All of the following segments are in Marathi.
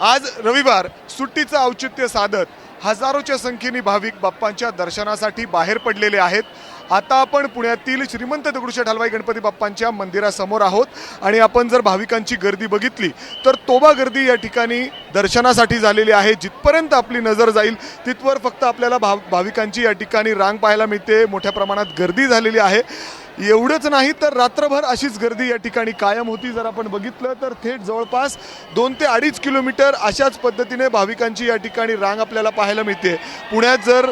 आज रविवार सुट्टीचं औचित्य साधत हजारोच्या संख्येने भाविक बाप्पांच्या दर्शनासाठी बाहेर पडलेले आहेत। आता आपण पुण्यातील श्रीमंत दगडूशेठ हलवाई गणपती बाप्पांच्या मंदिरासमोर आहोत आणि आपण जर भाविकांची गर्दी बघितली तर तोबा गर्दी या ठिकाणी दर्शनासाठी झालेली आहे। जिथपर्यंत आपली नजर जाईल तिथवर फक्त आपल्याला भाविकांची या ठिकाणी रांग पाहायला मिळते। मोठ्या प्रमाणात गर्दी झालेली आहे। एवढंच नाही तर रात्रभर अशीच गर्दी या ठिकाणी कायम होती। जर आपण बघितलं तर थेट जवळपास 2 ते 2.5 किलोमीटर अशाच पद्धतीने भाविकांची या ठिकाणी रांग आपल्याला पाहायला मिळते। पुण्यात जर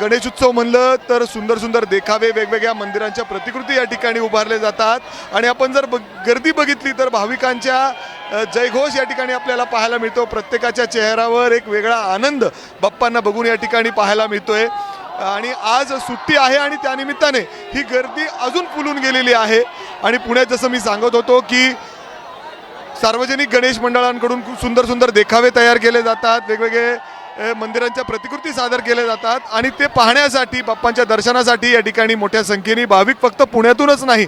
गणेश उत्सव म्हणलं तर सुंदर सुंदर देखावे, वेगवेगळ्या मंदिरांच्या प्रतिकृती या ठिकाणी उभारले जातात आणि आपण जर गर्दी बघितली तर भाविकांच्या जयघोष या ठिकाणी आपल्याला पाहायला मिळतो। प्रत्येकाच्या चेहऱ्यावर एक वेगळा आनंद बाप्पांना बघून या ठिकाणी पाहायला मिळतोय आणि आज सुट्टी आहे आणि त्यानिमित्ताने ही गर्दी अजून फुलून गेलेली आहे। आणि पुण्यात जसं मी सांगत होतो की सार्वजनिक गणेश मंडळांकडून खूप सुंदर सुंदर देखावे तयार केले जातात, वेगवेगळे मंदिरांच्या प्रतिकृती सादर केल्या जातात आणि ते पाहण्यासाठी, बाप्पांच्या दर्शनासाठी या ठिकाणी मोठ्या संख्येने भाविक फक्त पुण्यातूनच नाही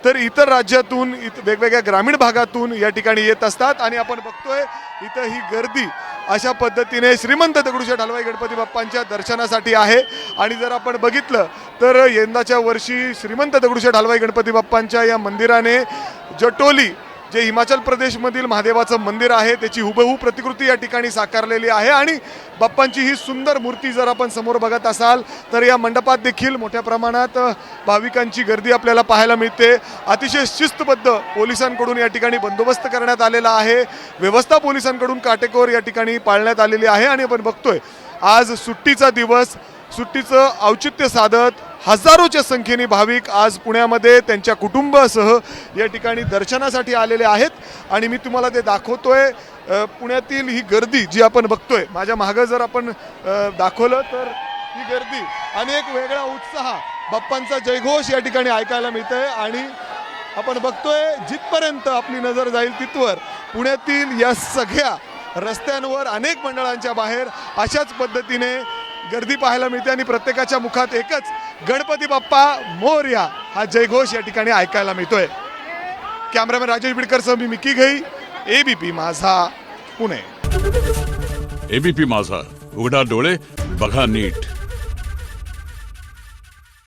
तर इतर राज्यातून, वेगवेगळ्या ग्रामीण भागातून या ठिकाणी येत असतात। आणि आपण बघतोय इथं ही गर्दी अशा पद्धतीने श्रीमंत दगडूशेठ हलवाई गणपती बाप्पांच्या दर्शनासाठी आहे। आणि जर आपण बघितलं तर यंदाच्या वर्षी श्रीमंत दगडूशेठ हलवाई गणपती बाप्पांच्या या मंदिराने जटोली, जे हिमाचल प्रदेशमधील महादेवाचं मंदिर आहे, त्याची हुबहू प्रतिकृती या ठिकाणी साकारलेली आहे। आणि बाप्पांची ही सुंदर मूर्ती जर आपण समोर बघत असाल तर या मंडपात देखील मोठ्या प्रमाणात भाविकांची गर्दी आपल्याला पाहायला मिळते। अतिशय शिस्तबद्ध पोलिसांकडून या ठिकाणी बंदोबस्त करण्यात आलेला आहे। व्यवस्था पोलिसांकडून काटेकोर या ठिकाणी पाळण्यात आलेली आहे। आणि आपण बघतोय आज सुट्टीचा दिवस, सुट्टीचं औचित्य साधत हजारोच्या संख्येने भाविक आज पुण्यामध्ये त्यांच्या कुटुंबासह या ठिकाणी दर्शनासाठी आलेले आहेत। आणि मी तुम्हाला ते दाखवतोय पुण्यातील ही गर्दी जी आपण बघतोय। माझ्या मागं जर आपण दाखवलं तर ही गर्दी, अनेक वेगळा उत्साह, बाप्पांचा जयघोष या ठिकाणी ऐकायला मिळतंय। आणि आपण बघतोय जिथपर्यंत आपली नजर जाईल तिथवर पुण्यातील या सगळ्या रस्त्यांवर, अनेक मंडळांच्या बाहेर अशाच पद्धतीने गर्दी पाहायला मिळते आणि प्रत्येकाच्या मुखात एकच गणपती बाप्पा मोरया हा जयघोष या ठिकाणी ऐकायला मिळतोय। कॅमेरामॅन राजेश बिडकरसह मी मिकी घई, एबीपी माझा, पुणे। एबीपी माझा, उघडा डोळे बघा नीट।